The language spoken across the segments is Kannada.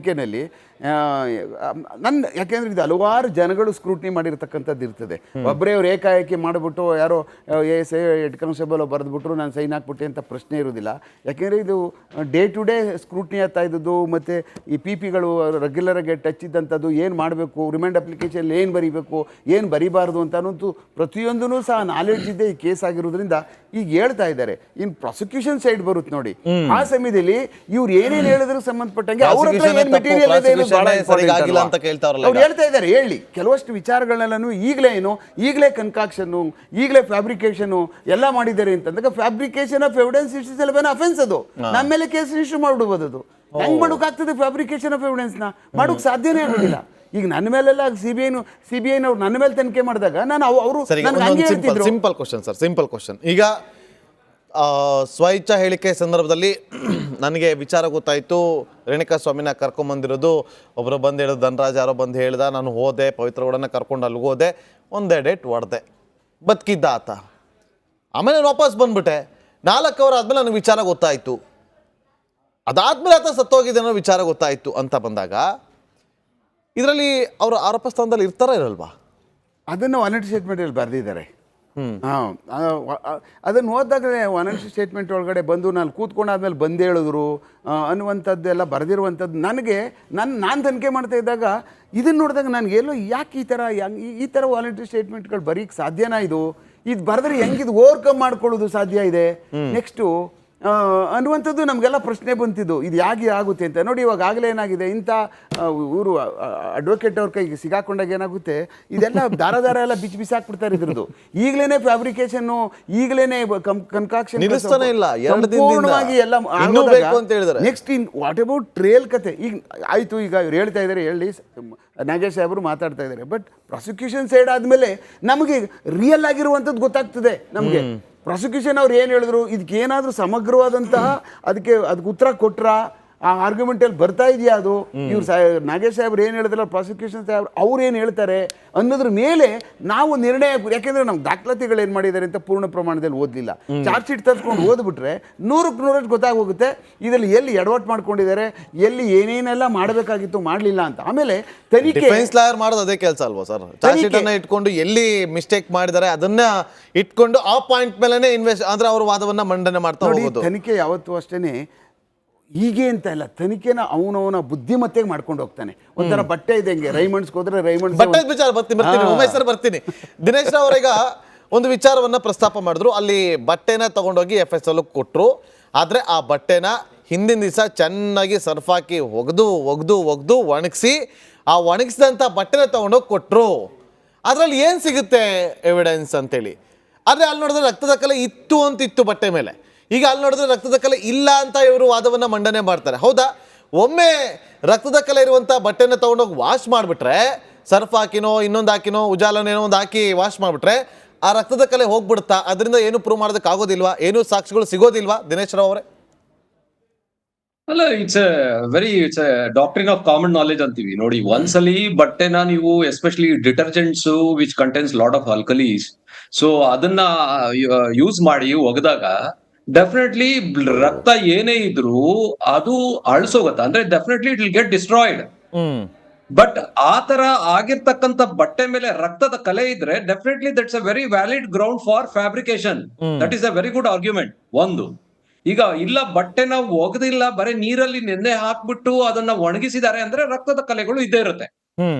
ತನಿಖೆನಲ್ಲಿ ಯಾಕೆಂದ್ರೆ ಇದು ಹಲವಾರು ಜನಗಳು ಸ್ಕ್ರೂಟ್ನಿ ಮಾಡಿರ್ತಕ್ಕಂಥದ್ದು ಇರ್ತದೆ. ಒಬ್ಬರೇ ಅವ್ರು ಏಕಾಏಕಿ ಮಾಡಿಬಿಟ್ಟು ಯಾರೋ ಹೆಡ್ ಕಾನ್ಸ್ಟೇಬಲ್ ಬರೆದ್ಬಿಟ್ರು ನಾನು ಸೈನ್ ಹಾಕ್ಬಿಟ್ಟೆ ಅಂತ ಪ್ರಶ್ನೆ ಇರೋದಿಲ್ಲ. ಯಾಕೆಂದರೆ ಇದು ಡೇ ಟು ಡೇ ಸ್ಕ್ರೂಟ್ನಿ ಆಗ್ತಾ ಇದ್ದದ್ದು, ಮತ್ತು ಈ ಪಿಗಳು ರೆಗ್ಯುಲರಾಗಿ ಟಚ್ ಇದ್ದಂಥದ್ದು, ಏನು ಮಾಡಬೇಕು, ರಿಮೈಂಡ್ ಅಪ್ಲಿಕೇಶನ್ ಏನು ಬರೀಬೇಕು, ಏನು ಬರೀಬಾರ್ದು ಅಂತ ಅನ್ನೋದು ಪ್ರತಿಯೊಂದೂ ಸಹ ನಾಲೆಡ್ಜ್ ಇದೆ ಈ ಕೇಸ್ ಆಗಿರೋದ್ರಿಂದ ಈಗ ಹೇಳ್ತಾ ಇದ್ದಾರೆ. ಇನ್ನು ಪ್ರಾಸಿಕ್ಯೂಷನ್ ಸೈಡ್ ಬರುತ್ತೆ ನೋಡಿ, ಆ ಸಮಯದಲ್ಲಿ ಇವ್ರು ಏನೇನು ಹೇಳಿದ್ರು ಸಂಬಂಧಪಟ್ಟಂಗೆ ಅವ್ರ ಹತ್ರ ಏನು ಮೆಟೀರಿಯಲ್ ಇದೆ ಅವ್ರು ಹೇಳ್ತಾ ಇದ್ದಾರೆ. ಹೇಳಿ ಕೆಲವಷ್ಟು ವಿಚಾರಗಳನ್ನೆಲ್ಲೂ ಈಗಲೇ ಕನ್ಕಾಕ್ಷನ್ನು, ಈಗಲೇ ಫ್ಯಾಬ್ರಿಕೇಶನ್ ಎಲ್ಲ ಮಾಡಿದ್ದಾರೆ ಅಂತಂದಾಗ fabrication of evidence it's self on offence. ಅದು ನಮ್ಮ ಮೇಲೆ ಕೇಸ್ ರಿಜಿಸ್ಟರ್ ಮಾಡ್ಬಿಡ್ಬೋದು. ಅದು ಹೆಂಗ್ ಮಾಡೋಕ್ಕಾಗ್ತದೆ? ಫ್ಯಾಬ್ರಿಕೇಶನ್ ಆಫ್ ಎವಿಡೆನ್ಸ್ ನ ಮಾಡೋಕ್ ಸಾಧ್ಯನೇ ಆಗೋದಿಲ್ಲ. ಈಗ ನನ್ನ ಮೇಲೆಲ್ಲ ಸಿಬಿಐ ಅವ್ರು ನನ್ನ ಮೇಲೆ ತನಿಖೆ ಮಾಡಿದಾಗ ನಾನು ಅವರು ಸಿಂಪಲ್ ಕ್ವಶನ್ ಈಗ ಸ್ವಇಚ್ಛಾ ಹೇಳಿಕೆ ಸಂದರ್ಭದಲ್ಲಿ ನನಗೆ ವಿಚಾರ ಗೊತ್ತಾಯಿತು, ರೇಣುಕಾ ಸ್ವಾಮಿನ ಕರ್ಕೊಂಬಂದಿರೋದು ಒಬ್ಬರು ಬಂದು ಹೇಳಿದ್ರು, ಧನರಾಜ್ ಯಾರೋ ಬಂದು ಹೇಳ್ದ, ನಾನು ಹೋದೆ, ಪವಿತ್ರಗೌಡನ ಕರ್ಕೊಂಡು ಅಲ್ಲಿ ಹೋದೆ, ಒಂದೇ ಡೇಟ್ ಹೊಡೆದೆ, ಬದುಕಿದ್ದ ಆತ. ಆಮೇಲೆ ನಾನು ವಾಪಸ್ ಬಂದ್ಬಿಟ್ಟೆ, 4 ಅವರ್ ಆದಮೇಲೆ ನನಗೆ ವಿಚಾರ ಗೊತ್ತಾಯಿತು, ಅದಾದ್ಮೇಲೆ ಆತ ಸತ್ತೋಗಿದೆ ಅನ್ನೋ ವಿಚಾರ ಗೊತ್ತಾಯಿತು ಅಂತ ಬಂದಾಗ ಇದರಲ್ಲಿ ಅವರು ಆರೋಪ ಸ್ಥಾನದಲ್ಲಿ ಇರ್ತಾರ ಇರಲ್ವಾ? ಅದನ್ನು ವಾರಂಟಿ ಸ್ಟೇಟ್ಮೆಂಟಲ್ಲಿ ಬರೆದಿದ್ದಾರೆ. ಅದನ್ನು ಓದಿದಾಗಲೇ ವಾರಂಟಿ ಸ್ಟೇಟ್ಮೆಂಟ್ ಒಳಗಡೆ ಬಂದು ನಾನು ಕೂತ್ಕೊಂಡಾದ್ಮೇಲೆ ಬಂದು ಹೇಳಿದ್ರು ಅನ್ನುವಂಥದ್ದೆಲ್ಲ ಬರೆದಿರುವಂಥದ್ದು ನನಗೆ ನಾನು ತನಿಖೆ ಮಾಡ್ತಾ ಇದ್ದಾಗ ಇದನ್ನು ನೋಡಿದಾಗ ನನಗೆಲ್ಲೋ ಯಾಕೆ ಈ ಥರ ವಾರಂಟಿ ಸ್ಟೇಟ್ಮೆಂಟ್ಗಳು ಬರೀಕ್ಕೆ ಸಾಧ್ಯನಾ? ಇದು ಬರೆದ್ರೆ ಹೆಂಗಿದು ಓವರ್ಕಮ್ ಮಾಡ್ಕೊಳ್ಳೋದು ಸಾಧ್ಯ ಇದೆ ನೆಕ್ಸ್ಟು ಅನ್ನುವಂಥದ್ದು ನಮಗೆಲ್ಲ ಪ್ರಶ್ನೆ ಬಂತಿದ್ದು. ಇದು ಯಾಕೆ ಆಗುತ್ತೆ ಅಂತ ನೋಡಿ. ಇವಾಗ ಆಗಲೇ ಏನಾಗಿದೆ, ಇಂಥ ಇವರು ಅಡ್ವೊಕೇಟ್ ಅವ್ರ ಕೈಗೆ ಸಿಗಾಕೊಂಡಾಗ ಏನಾಗುತ್ತೆ, ಇದೆಲ್ಲ ದಾರ ಎಲ್ಲ ಬಿಸಾಕ್ಬಿಡ್ತಾರೆ ಇದ್ರದ್ದು. ಈಗಲೇ ಫ್ಯಾಬ್ರಿಕೇಶನ್ನು, ಈಗಲೇ ಕನ್ಕಾಕ್ಷನ್ ಪೂರ್ಣವಾಗಿ ಎಲ್ಲ next in what about trail ಕತೆ. ಈಗ ಆಯಿತು, ಈಗ ಇವ್ರು ಹೇಳ್ತಾ ಇದ್ದಾರೆ, ಹೇಳಿ ನಾಗೇಶ್ ಸಾಹೇಬರು ಮಾತಾಡ್ತಾ ಇದ್ದಾರೆ. ಬಟ್ ಪ್ರಾಸಿಕ್ಯೂಷನ್ ಸೈಡ್ ಆದಮೇಲೆ ನಮಗೆ ರಿಯಲ್ ಆಗಿರುವಂಥದ್ದು ಗೊತ್ತಾಗ್ತದೆ. ನಮಗೆ ಪ್ರಾಸಿಕ್ಯೂಷನ್ ಅವ್ರು ಏನು ಹೇಳಿದ್ರು, ಇದಕ್ಕೆ ಏನಾದರೂ ಸಮಗ್ರವಾದಂತಹ ಅದಕ್ಕೆ ಉತ್ತರ ಕೊಟ್ರ, ಆ ಆರ್ಗ್ಯುಮೆಂಟಲ್ಲಿ ಬರ್ತಾ ಇದೆಯಾ ಅದು? ಇವ್ರು ನಾಗೇಶ್ ಸಾಹೇಬ್ರು ಏನು ಹೇಳಿದ್ರಲ್ಲ, ಪ್ರಾಸಿಕ್ಯೂಷನ್ ಸಾಹೇಬ್ರು ಅವ್ರು ಏನು ಹೇಳ್ತಾರೆ ಅನ್ನೋದ್ರ ಮೇಲೆ ನಾವು ನಿರ್ಣಯ. ಯಾಕೆಂದರೆ ನಮ್ಮ ದಾಖಲಾತಿಗಳು ಏನು ಮಾಡಿದ್ದಾರೆ ಅಂತ ಪೂರ್ಣ ಪ್ರಮಾಣದಲ್ಲಿ ಓದಲಿಲ್ಲ. ಚಾರ್ಜ್ ಶೀಟ್ ತರ್ಸ್ಕೊಂಡು ಓದ್ಬಿಟ್ರೆ 100% ಗೊತ್ತಾಗೋಗುತ್ತೆ ಇದರಲ್ಲಿ ಎಲ್ಲಿ ಎಡವಟ್ಟು ಮಾಡ್ಕೊಂಡಿದ್ದಾರೆ, ಎಲ್ಲಿ ಏನೇನೆಲ್ಲ ಮಾಡಬೇಕಾಗಿತ್ತು ಮಾಡಲಿಲ್ಲ ಅಂತ. ಆಮೇಲೆ ತನಿಖೆ ಮಾಡೋದು ಅದೇ ಕೆಲಸ ಅಲ್ವಾ ಸರ್? ಚಾರ್ಜ್ ಶೀಟ್ ಅನ್ನ ಇಟ್ಕೊಂಡು ಎಲ್ಲಿ ಮಿಸ್ಟೇಕ್ ಮಾಡಿದ್ದಾರೆ ಅದನ್ನ ಇಟ್ಕೊಂಡು ಆ ಪಾಯಿಂಟ್ ಮೇಲೆ ಇನ್ವೆಸ್ಟ್ ಅಂದ್ರೆ ಅವ್ರ ವಾದವನ್ನ ಮಂಡನೆ ಮಾಡ್ತಾ ಹೋಗೋದು. ತನಿಖೆ ಯಾವತ್ತೂ ಅಷ್ಟೇ ಹೀಗೆ ಅಂತ ಇಲ್ಲ, ತನಿಖೆನ ಅವನವನ ಬುದ್ಧಿಮತ್ತೆಗೆ ಮಾಡ್ಕೊಂಡು ಹೋಗ್ತಾನೆ. ಒಂಥರ ಬಟ್ಟೆ ಇದೆ, ಹಂಗೆ ರೈಮಂಡ್ಸ್ಗೆ ಹೋದ್ರೆ ರೈಮಂಡ್ಸ್ ಬಟ್ಟೆ ವಿಚಾರ ಬರ್ತೀನಿ ಉಮೇಶ್ ಸರ್ ಬರ್ತೀನಿ. ದಿನೇಶ್ ಅವರೀಗ ಒಂದು ವಿಚಾರವನ್ನ ಪ್ರಸ್ತಾಪ ಮಾಡಿದ್ರು, ಅಲ್ಲಿ ಬಟ್ಟೆನ ತಗೊಂಡೋಗಿ FSL ಕೊಟ್ಟರು. ಆದರೆ ಆ ಬಟ್ಟೆನ ಹಿಂದಿನ ದಿವಸ ಚೆನ್ನಾಗಿ ಸರ್ಫ್ ಹಾಕಿ ಒಗ್ದು ಒಣಗಿಸಿ ಆ ಒಣಗಿಸಿದಂಥ ಬಟ್ಟೆನ ತಗೊಂಡೋಗಿ ಕೊಟ್ಟರು. ಅದರಲ್ಲಿ ಏನು ಸಿಗುತ್ತೆ ಎವಿಡೆನ್ಸ್ ಅಂತೇಳಿ. ಆದರೆ ಅಲ್ಲಿ ನೋಡಿದ್ರೆ ರಕ್ತದ ಕಲೆ ಇತ್ತು ಬಟ್ಟೆ ಮೇಲೆ. ಈಗ ಅಲ್ಲಿ ನೋಡಿದ್ರೆ ರಕ್ತದ ಕಲೆ ಇಲ್ಲ ಅಂತ ಇವರು ವಾದವನ್ನ ಮಂಡನೆ ಮಾಡ್ತಾರೆ. ಹೌದಾ? ಒಮ್ಮೆ ರಕ್ತದ ಕಲೆ ಇರುವಂಥ ಬಟ್ಟೆನ ತಗೊಂಡೋಗಿ ವಾಶ್ ಮಾಡಿಬಿಟ್ರೆ, ಸರ್ಫ್ ಹಾಕಿನೋ ಇನ್ನೊಂದು ಹಾಕಿನೋ ಉಜಾಲನೇನೋ ಒಂದು ಹಾಕಿ ವಾಶ್ ಮಾಡಿಬಿಟ್ರೆ ಆ ರಕ್ತದ ಕಲೆ ಹೋಗ್ಬಿಡುತ್ತಾ? ಅದರಿಂದ ಏನು ಪ್ರೂವ್ ಮಾಡೋದಕ್ಕೆ ಆಗೋದಿಲ್ವಾ? ಏನು ಸಾಕ್ಷಿಗಳು ಸಿಗೋದಿಲ್ವಾ ದಿನೇಶ್ ರಾವ್ ಅವರೇ? ಅಲ್ಲ, it's A doctrine of common knowledge ಅಂತೀವಿ ನೋಡಿ. ಒಂದ್ಸಲಿ ಬಟ್ಟೆನ ನೀವು especially detergents which contains lot of ಆಲ್ಕಲೀಸ್, so ಅದನ್ನ ಯೂಸ್ ಮಾಡಿ ಒಗೆದಾಗ ಡೆಫಿನೆಟ್ಲಿ ರಕ್ತ ಏನೇ ಇದ್ರು ಅದು ಅಳಿಸೋಗತ್ತ, ಅಂದ್ರೆ definitely it will get destroyed. But ಆ ತರ ಆಗಿರ್ತಕ್ಕಂಥ ಬಟ್ಟೆ ಮೇಲೆ ರಕ್ತದ ಕಲೆ ಇದ್ರೆ definitely that's a very valid ground for fabrication. That is a very good argument. ಒಂದು, ಈಗ ಇಲ್ಲ ಬಟ್ಟೆನ ಒಗೆದಿಲ್ಲ, ಬರೀ ನೀರಲ್ಲಿ ನೆನೆ ಹಾಕ್ಬಿಟ್ಟು ಅದನ್ನ ಒಣಗಿಸಿದ್ದಾರೆ ಅಂದ್ರೆ ರಕ್ತದ ಕಲೆಗಳು ಇದ್ದೇ ಇರುತ್ತೆ.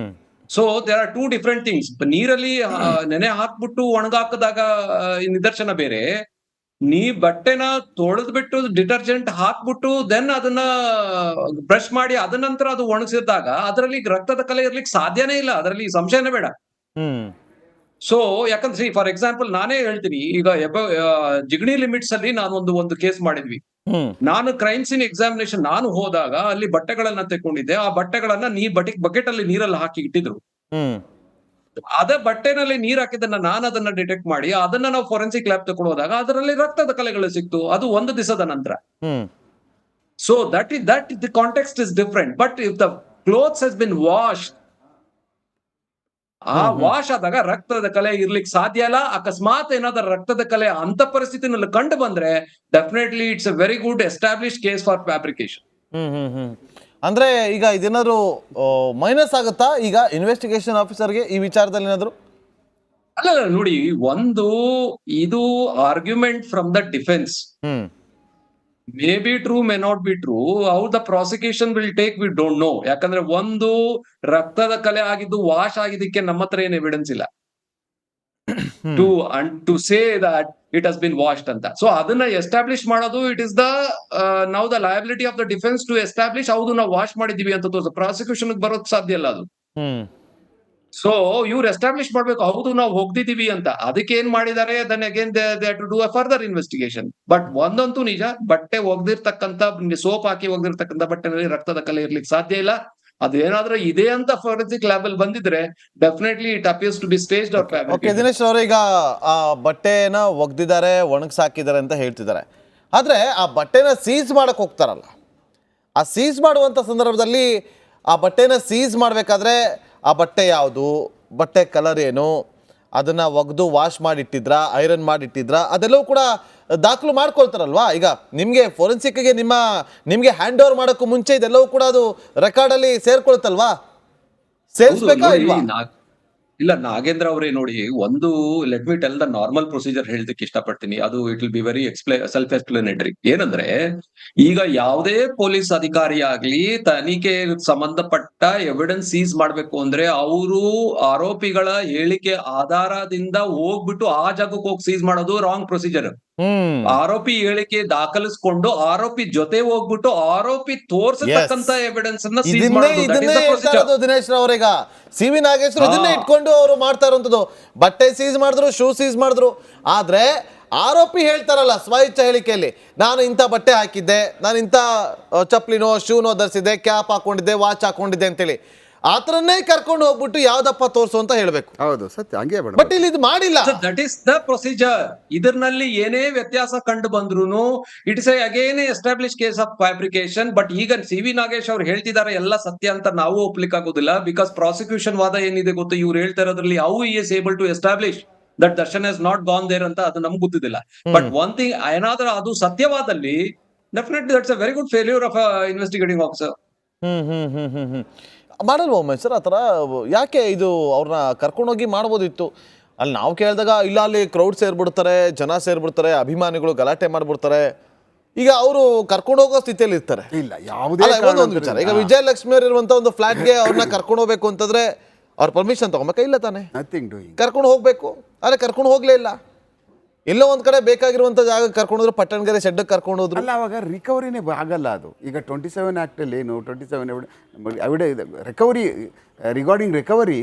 So there are 2 different things. ನೀರಲ್ಲಿ ನೆನೆ ಹಾಕ್ಬಿಟ್ಟು ಒಣಗಾಕದಾಗ ನಿದರ್ಶನ ಬೇರೆ, ನೀ ಬಟ್ಟೆನ ತೊಳೆದ್ಬಿಟ್ಟು ಡಿಟರ್ಜೆಂಟ್ ಹಾಕ್ಬಿಟ್ಟು ದೆನ್ ಅದನ್ನ ಬ್ರಷ್ ಮಾಡಿ ಅದ ನಂತರ ಅದು ಒಣಗಿಸಿದಾಗ ಅದರಲ್ಲಿ ರಕ್ತದ ಕಲೆ ಇರ್ಲಿಕ್ಕೆ ಸಾಧ್ಯನೇ ಇಲ್ಲ, ಅದರಲ್ಲಿ ಸಂಶಯನೇ ಬೇಡ. ಸೊ ಯಾಕಂದ್ರೆ ಫಾರ್ ಎಕ್ಸಾಂಪಲ್ ನಾನೇ ಹೇಳ್ತೀನಿ, ಈಗ ಜಿಗಣಿ ಲಿಮಿಟ್ಸ್ ಅಲ್ಲಿ ನಾನು ಒಂದು ಕೇಸ್ ಮಾಡಿದ್ವಿ. ನಾನು ಕ್ರೈಮ್ ಸೀನ್ ಎಕ್ಸಾಮಿನೇಷನ್ ನಾನು ಹೋದಾಗ ಅಲ್ಲಿ ಬಟ್ಟೆಗಳನ್ನ ತೆಕೊಂಡಿದ್ದೆ. ಆ ಬಟ್ಟೆಗಳನ್ನ ಬಕೆಟ್ ಅಲ್ಲಿ ನೀರಲ್ಲಿ ಹಾಕಿ ಇಟ್ಟಿದ್ರು. ಅದೇ ಬಟ್ಟೆನಲ್ಲಿ ನೀರ್ ಹಾಕಿದ್ದನ್ನ ನಾನು ಅದನ್ನ ಡಿಟೆಕ್ಟ್ ಮಾಡಿ ಅದನ್ನ ನಾವು ಫೋರೆನ್ಸಿಕ್ ಲ್ಯಾಬ್ ತಗೊಂಡೋದಾಗ ಅದರಲ್ಲಿ ರಕ್ತದ ಕಲೆಗಳು ಸಿಕ್ತು. ಅದು 1 ದಿವಸದ ನಂತರ. So that the context is different. But if the clothes has been wash, ಆ ವಾಶ್ ಆದಾಗ ರಕ್ತದ ಕಲೆ ಇರ್ಲಿಕ್ಕೆ ಸಾಧ್ಯ ಇಲ್ಲ. ಅಕಸ್ಮಾತ್ ಏನಾದ್ರೂ ರಕ್ತದ ಕಲೆ ಅಂತ ಪರಿಸ್ಥಿತಿನಲ್ಲಿ ಕಂಡು ಬಂದ್ರೆ definitely it's a very good establish case for fabrication. ಅಂದ್ರೆ ಈಗ ಇದೇನಾದ್ರು ಮೈನಸ್ ಆಗುತ್ತಾ ಈಗ ಇನ್ವೆಸ್ಟಿಗೇಷನ್ ಆಫೀಸರ್ಗೆ ಈ ವಿಚಾರದಲ್ಲಿ ಏನಾದ್ರು? ಅಲ್ಲ ನೋಡಿ, ಒಂದು ಇದು argument from the defence. May be true, may not be true. How the prosecution will take we don't know. ಯಾಕಂದ್ರೆ ಒಂದು ರಕ್ತದ ಕಲೆ ಆಗಿದ್ದು ವಾಶ್ ಆಗಿದ್ದಕ್ಕೆ ನಮ್ಮ ಹತ್ರ ಏನ್ ಎವಿಡೆನ್ಸ್ ಇಲ್ಲ to say that it has been washed ಅಂತ. ಸೊ ಅದನ್ನ ಎಸ್ಟಾಬ್ಲಿಷ್ ಮಾಡೋದು it is the now the liability of the defence to establish ಹೌದು ನಾವು ವಾಶ್ ಮಾಡಿದೀವಿ ಅಂತ ತೋರಿಸ. ಪ್ರಾಸಿಕ್ಯೂಷನ್ ಬರೋಕ್ ಸಾಧ್ಯ ಇಲ್ಲ ಅದು. ಸೊ ಇವ್ರು ಎಸ್ಟಾಬ್ಲಿಷ್ ಮಾಡ್ಬೇಕು ಹೌದು ನಾವು ಹೋಗ್ದಿದೀವಿ ಅಂತ. ಅದಕ್ಕೆ ಏನ್ ಮಾಡಿದ್ದಾರೆ, then again they to do a further investigation. But ಒಂದಂತೂ ನಿಜ, ಬಟ್ಟೆ ಒಗ್ದಿರ್ತಕ್ಕಂತ, ಸೋಪ್ ಹಾಕಿ ಒಗ್ದಿರ್ತಕ್ಕಂಥ ಬಟ್ಟೆನಲ್ಲಿ ರಕ್ತದ ಕಲೆ ಇರ್ಲಿಕ್ಕೆ ಸಾಧ್ಯ ಇಲ್ಲ. ಅದೇನಾದ್ರೂ ಇದೆ ಅಂತ ಫಾರೆನ್ಸಿಕ್ ಲ್ಯಾಬ್ ಅಲ್ಲಿ ಬಂದಿದ್ರೆ definitely it appears to be staged or fabricated. Okay Dinesh ಅವರು, ಈಗ ಆ ಬಟ್ಟೆನ ಒಗ್ದಿದ್ದಾರೆ, ಒಣಗ್ಸಾಕಿದ್ದಾರೆ ಅಂತ ಹೇಳ್ತಿದ್ದಾರೆ. ಆದ್ರೆ ಆ ಬಟ್ಟೆನ ಸೀಸ್ ಮಾಡಕ್ ಹೋಗ್ತಾರಲ್ಲ, ಆ ಸೀಸ್ ಮಾಡುವಂತ ಸಂದರ್ಭದಲ್ಲಿ ಆ ಬಟ್ಟೆನ ಸೀಸ್ ಮಾಡ್ಬೇಕಾದ್ರೆ ಆ ಬಟ್ಟೆ ಯಾವುದು, ಬಟ್ಟೆ ಕಲರ್ ಏನು, ಅದನ್ನ ಒಗೆದು ವಾಶ್ ಮಾಡಿಟ್ಟಿದ್ರಾ, ಐರನ್ ಮಾಡಿಟ್ಟಿದ್ರಾ, ಅದೆಲ್ಲವೂ ಕೂಡ ದಾಖಲು ಮಾಡ್ಕೊಳ್ತಾರಲ್ವಾ. ಈಗ ನಿಮಗೆ ಫೋರೆನ್ಸಿಕ್ಗೆ ನಿಮಗೆ ಹ್ಯಾಂಡ್ ಓವರ್ ಮಾಡೋಕ್ಕೂ ಮುಂಚೆ ಇದೆಲ್ಲವೂ ಕೂಡ ಅದು ರೆಕಾರ್ಡಲ್ಲಿ ಸೇರ್ಕೊಳ್ತಲ್ವಾ, ಸೇರಿಸ್ಬೇಕಾ ಇಲ್ವಾ? ಇಲ್ಲ ನಾಗೇಂದ್ರ ಅವರೇ ನೋಡಿ, ಒಂದು let me tell the normal procedure ಹೇಳ್ಲಿಕ್ಕೆ ಇಷ್ಟಪಡ್ತೀನಿ. ಅದು it will be very self explanatory. ಏನಂದ್ರೆ, ಈಗ ಯಾವುದೇ ಪೊಲೀಸ್ ಅಧಿಕಾರಿ ಆಗ್ಲಿ ತನಿಖೆ ಸಂಬಂಧಪಟ್ಟ ಎವಿಡೆನ್ಸ್ ಸೀಸ್ ಮಾಡ್ಬೇಕು ಅಂದ್ರೆ ಅವರು ಆರೋಪಿಗಳ ಹೇಳಿಕೆ ಆಧಾರದಿಂದ ಹೋಗ್ಬಿಟ್ಟು ಆ ಜಾಗಕ್ಕೆ ಹೋಗಿ ಸೀಸ್ ಮಾಡೋದು ರಾಂಗ್ ಪ್ರೊಸೀಜರ್. ಆರೋಪಿ ಹೇಳಿಕೆ ದಾಖಲಿಸ್ಕೊಂಡು ಆರೋಪಿ ಜೊತೆ ಹೋಗ್ಬಿಟ್ಟು ಆರೋಪಿ ತೋರ್ಸತಕ್ಕಂತ ಎವಿಡೆನ್ಸ್ ಅನ್ನ ಸೀಸ್ ಮಾಡೋದು. ದಿನೇಶ್ ಅವರೀಗ ಸಿ ವಿ ನಾಗೇಶ್ವರ ಇದನ್ನೇ ಇಟ್ಕೊಂಡು ಅವರು ಮಾಡ್ತಾ ಇರುವಂತದ್ದು. ಬಟ್ಟೆ ಸೀಸ್ ಮಾಡಿದ್ರು, ಶೂ ಸೀಸ್ ಮಾಡಿದ್ರು. ಆದ್ರೆ ಆರೋಪಿ ಹೇಳ್ತಾರಲ್ಲ ಸ್ವ ಇಚ್ಛಾ ಹೇಳಿಕೆಯಲ್ಲಿ, ನಾನು ಇಂಥ ಬಟ್ಟೆ ಹಾಕಿದ್ದೆ, ನಾನು ಇಂಥ ಚಪ್ಲಿನೋ ಶೂನೋ ಧರಿಸಿದ್ದೆ, ಕ್ಯಾಪ್ ಹಾಕೊಂಡಿದ್ದೆ, ವಾಚ್ ಹಾಕೊಂಡಿದ್ದೆ ಅಂತೇಳಿ ಆತರನ್ನೇ ಕರ್ಕೊಂಡು ಹೋಗ್ಬಿಟ್ಟು ಯಾವ್ದಪ್ಪ ತೋರ್ಸು ಅಂತ ಹೇಳ್ಬೇಕು. ಹೌದು, ಸತ್ಯ, ಹಂಗೆ. ಬಟ್ ಇಲ್ಲಿ ಇದು ಮಾಡಿಲ್ಲ. That is the procedure. ಇದರಲ್ಲಿ ಏನೇ ವ್ಯತ್ಯಾಸ ಕಂಡು ಬಂದ್ರು it is again establish case of fabrication. But ಈಗ ಸಿ ವಿ ನಾಗೇಶ್ ಅವ್ರು ಹೇಳ್ತಿದ್ದಾರೆ ಎಲ್ಲ ಸತ್ಯ ಅಂತ ನಾವು ಒಪ್ಲಿಕ್ಕೆ ಆಗೋದಿಲ್ಲ. ಬಿಕಾಸ್ ಪ್ರಾಸಿಕ್ಯೂಷನ್ ವಾದ ಏನಿದೆ ಗೊತ್ತು, ಇವ್ರು ಹೇಳ್ತಾ ಇರೋದ್ರಲ್ಲಿ how he is able to establish that Darshan has not gone there ಅಂತ ಅದು ನಮ್ಗೆ ಗೊತ್ತಿದ್ದಿಲ್ಲ. ಬಟ್ ಒನ್ ಥಿಂಗ್, ಏನಾದ್ರೂ ಅದು ಸತ್ಯವಾದಲ್ಲಿ definitely that's a very good failure of investigating officer. ಮಾಡಲ್ವ ಉಮೇಶ್ ಸರ್ ಆ ಥರ? ಯಾಕೆ ಇದು ಅವ್ರನ್ನ ಕರ್ಕೊಂಡೋಗಿ ಮಾಡ್ಬೋದಿತ್ತು. ಅಲ್ಲಿ ನಾವು ಕೇಳಿದಾಗ ಇಲ್ಲ, ಅಲ್ಲಿ ಕ್ರೌಡ್ ಸೇರ್ಬಿಡ್ತಾರೆ, ಜನ ಸೇರ್ಬಿಡ್ತಾರೆ, ಅಭಿಮಾನಿಗಳು ಗಲಾಟೆ ಮಾಡ್ಬಿಡ್ತಾರೆ. ಈಗ ಅವರು ಕರ್ಕೊಂಡು ಹೋಗೋ ಸ್ಥಿತಿಯಲ್ಲಿ ಇರ್ತಾರೆ. ಇಲ್ಲ, ಯಾವುದೇ ಒಂದು ವಿಚಾರ, ಈಗ ವಿಜಯಲಕ್ಷ್ಮಿ ಅವ್ರು ಇರುವಂತ ಒಂದು ಫ್ಲಾಟ್ಗೆ ಅವ್ರನ್ನ ಕರ್ಕೊಂಡು ಹೋಗ್ಬೇಕು ಅಂತಂದ್ರೆ ಅವ್ರ ಪರ್ಮಿಷನ್ ತಗೋಬೇಕಾ? ಇಲ್ಲ ತಾನೆ, ನಥಿಂಗ್ ಡೂಯಿಂಗ್. ಕರ್ಕೊಂಡು ಹೋಗ್ಬೇಕು. ಆದ್ರೆ ಕರ್ಕೊಂಡು ಹೋಗ್ಲೇ ಇಲ್ಲ. ಎಲ್ಲೋ ಒಂದ್ ಕಡೆ ಬೇಕಾಗಿರುವಂತ ಜಾಗ ಕರ್ಕೊಂಡೋದ್ರು, ಪಟ್ಟಣಗೆರೆ ಶೆಡ್ ಕರ್ಕೊಂಡು ಹೋದ್ರು. ಅಲ್ಲ, ಅವಾಗ ರಿಕವರಿನೇ ಆಗಲ್ಲ ಅದು. ಈಗ 27 ಆ್ಯಕ್ಟಲ್ಲಿ ಏನು 27 ರಿಕವರಿ ರಿಗಾರ್ಡಿಂಗ್ ರಿಕವರಿ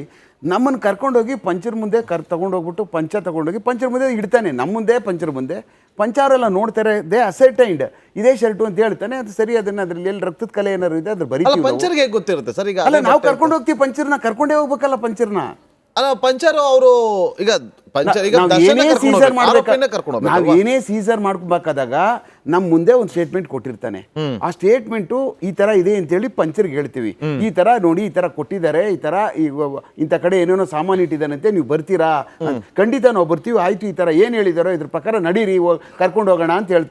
ನಮ್ಮನ್ನು ಕರ್ಕೊಂಡೋಗಿ ಪಂಚರ್ ಮುಂದೆ ತಗೊಂಡೋಗ್ಬಿಟ್ಟು ತಗೊಂಡೋಗಿ ಪಂಚರ್ ಮುಂದೆ ಇಡ್ತಾನೆ, ನಮ್ಮ ಮುಂದೆ ಪಂಚರ್ ಮುಂದೆ. ಪಂಚಾರೆಲ್ಲ ನೋಡ್ತಾರೆ, ದೇ ಅಸೆಟೈಂಡ್ ಇದೇ ಶರ್ಟು ಅಂತ ಹೇಳ್ತಾನೆ. ಅದು ಸರಿ, ಅದನ್ನ ಅದ್ರಲ್ಲಿ ಎಲ್ಲಿ ರಕ್ತದ ಕಲೆ ಏನಾರು ಇದೆ ಅದ್ರ ಬರೀತೀವಿ. ಪಂಚರ್ಗೆ ಗೊತ್ತಿರುತ್ತೆ ಸರ್. ಈಗ ಅಲ್ಲ, ನಾವು ಕರ್ಕೊಂಡು ಹೋಗ್ತೀವಿ ಪಂಚರ್ನ, ಕರ್ಕೊಂಡೇ ಹೋಗ್ಬೇಕಲ್ಲ ಪಂಚರ್ನ. ಅಲ್ಲ, ಪಂಚರ್ ಅವರು ಈಗ ಪಂಚರ್ ಈಗ ನಾವು ಏನೇ ಸೀಸರ್ ಮಾಡ್ಕೋಬೇಕಾದಾಗ ನಮ್ ಮುಂದೆ ಒಂದು ಸ್ಟೇಟ್ಮೆಂಟ್ ಕೊಟ್ಟಿರ್ತಾನೆ. ಆ ಸ್ಟೇಟ್ಮೆಂಟು ಈ ತರ ಇದೆ ಅಂತ ಹೇಳಿ ಪಂಚರ್ಗೆ ಹೇಳ್ತೀವಿ, ಈ ತರ ನೋಡಿ, ಈ ತರ ಕೊಟ್ಟಿದ್ದಾರೆ, ಈ ತರ ಇಂಥ ಕಡೆ ಏನೇನೋ ಸಾಮಾನು ಇಟ್ಟಿದ್ದಾನಂತೆ, ನೀವು ಬರ್ತೀರಾ? ಖಂಡಿತ ನಾವು ಬರ್ತೀವಿ. ಆಯ್ತು, ಈ ತರ ಏನ್ ಹೇಳಿದಾರೋ ಇದ್ರ ಪ್ರಕಾರ ನಡೀರಿ, ಕರ್ಕೊಂಡು ಹೋಗೋಣ ಅಂತ ಹೇಳ್ತೀವಿ.